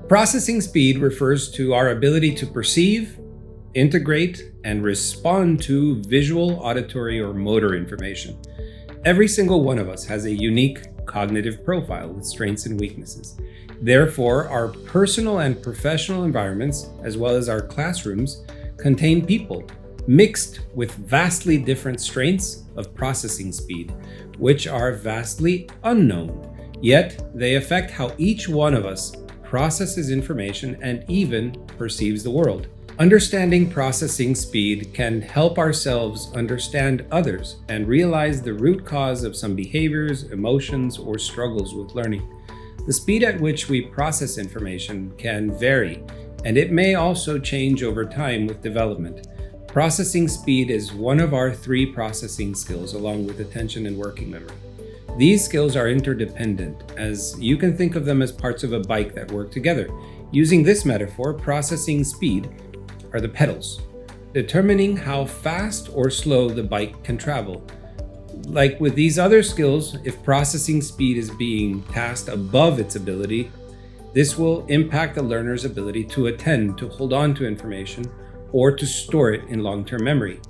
Processing speed refers to our ability to perceive, integrate, and respond to visual, auditory, or motor information. Every single one of us has a unique cognitive profile with strengths and weaknesses. Therefore, our personal and professional environments, as well as our classrooms, contain people mixed with vastly different strengths of processing speed, which are vastly unknown. Yet, they affect how each one of us processes information and even perceives the world. Understanding processing speed can help ourselves understand others and realize the root cause of some behaviors, emotions, or struggles with learning. The speed at which we process information can vary, and it may also change over time with development. Processing speed is one of our 3 processing skills, along with attention and working memory. These skills are interdependent, as you can think of them as parts of a bike that work together. Using this metaphor, processing speed are the pedals, determining how fast or slow the bike can travel. Like with these other skills, if processing speed is being tasked above its ability, this will impact the learner's ability to attend, to hold on to information, or to store it in long-term memory.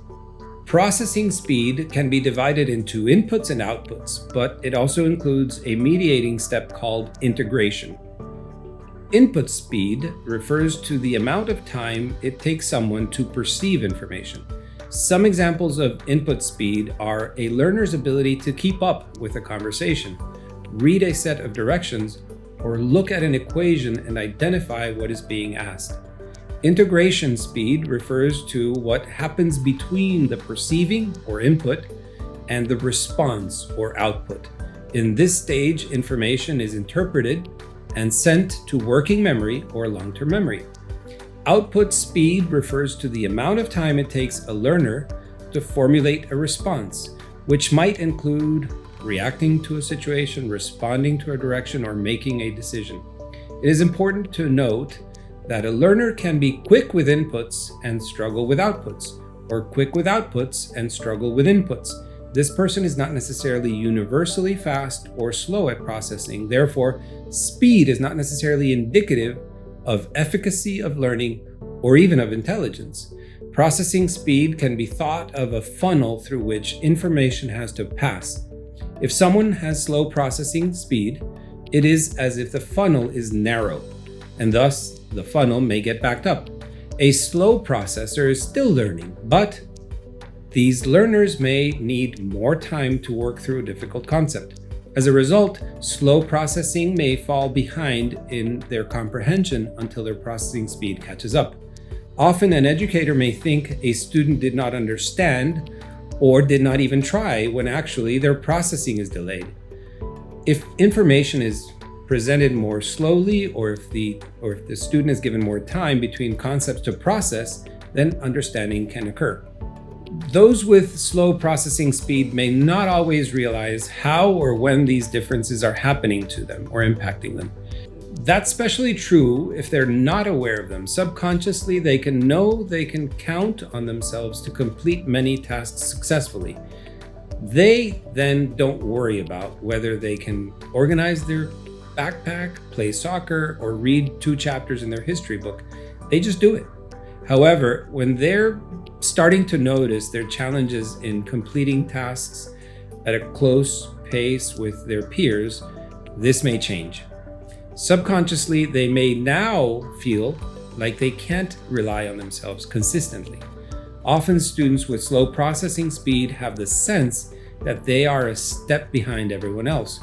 Processing speed can be divided into inputs and outputs, but it also includes a mediating step called integration. Input speed refers to the amount of time it takes someone to perceive information. Some examples of input speed are a learner's ability to keep up with a conversation, read a set of directions, or look at an equation and identify what is being asked. Integration speed refers to what happens between the perceiving or input and the response or output. In this stage, information is interpreted and sent to working memory or long-term memory. Output speed refers to the amount of time it takes a learner to formulate a response, which might include reacting to a situation, responding to a direction, or making a decision. It is important to note that a learner can be quick with inputs and struggle with outputs, or quick with outputs and struggle with inputs. This person is not necessarily universally fast or slow at processing. Therefore, speed is not necessarily indicative of efficacy of learning or even of intelligence. Processing speed can be thought of a funnel through which information has to pass. If someone has slow processing speed, it is as if the funnel is narrow, and thus the funnel may get backed up. A slow processor is still learning, but these learners may need more time to work through a difficult concept. As a result, slow processing may fall behind in their comprehension until their processing speed catches up. Often, an educator may think a student did not understand or did not even try when actually their processing is delayed. If information is presented more slowly, or if the student is given more time between concepts to process, then understanding can occur. Those with slow processing speed may not always realize how or when these differences are happening to them or impacting them. That's especially true if they're not aware of them. Subconsciously, they can know they can count on themselves to complete many tasks successfully. They then don't worry about whether they can organize their backpack, play soccer, or read 2 chapters in their history book. They just do it. However, when they're starting to notice their challenges in completing tasks at a close pace with their peers, this may change. Subconsciously, they may now feel like they can't rely on themselves consistently. Often, students with slow processing speed have the sense that they are a step behind everyone else,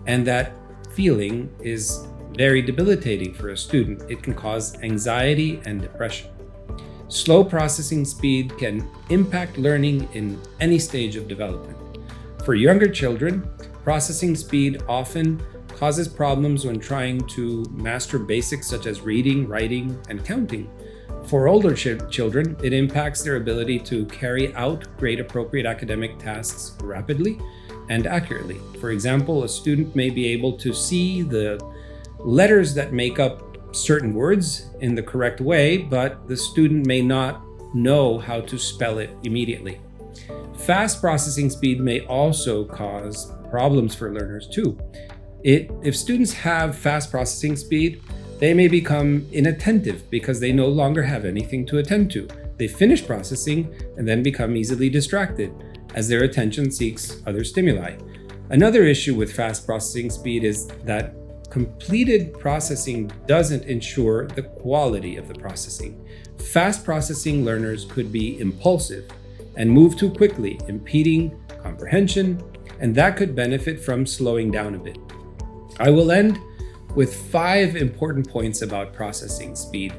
and that feeling is very debilitating for a student. It can cause anxiety and depression. Slow processing speed can impact learning in any stage of development. For younger children, processing speed often causes problems when trying to master basics such as reading, writing, and counting. For older children, it impacts their ability to carry out grade-appropriate academic tasks rapidly and accurately. For example, a student may be able to see the letters that make up certain words in the correct way, but the student may not know how to spell it immediately. Fast processing speed may also cause problems for learners too. If students have fast processing speed, They may become inattentive because they no longer have anything to attend to. They finish processing and then become easily distracted as their attention seeks other stimuli. Another issue with fast processing speed is that completed processing doesn't ensure the quality of the processing. Fast processing learners could be impulsive and move too quickly, impeding comprehension, and that could benefit from slowing down a bit. I will end with 5 important points about processing speed.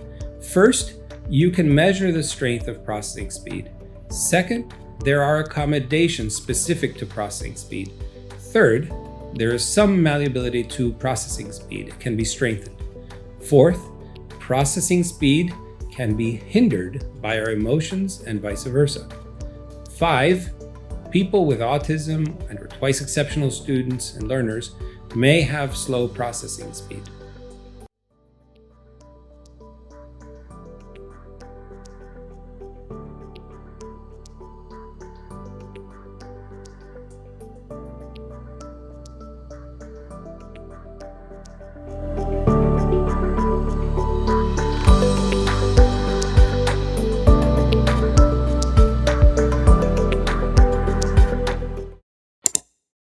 First, you can measure the strength of processing speed. Second, there are accommodations specific to processing speed. Third, there is some malleability to processing speed. It can be strengthened. Fourth, processing speed can be hindered by our emotions and vice versa. 5, people with autism and or twice exceptional students and learners may have slow processing speed.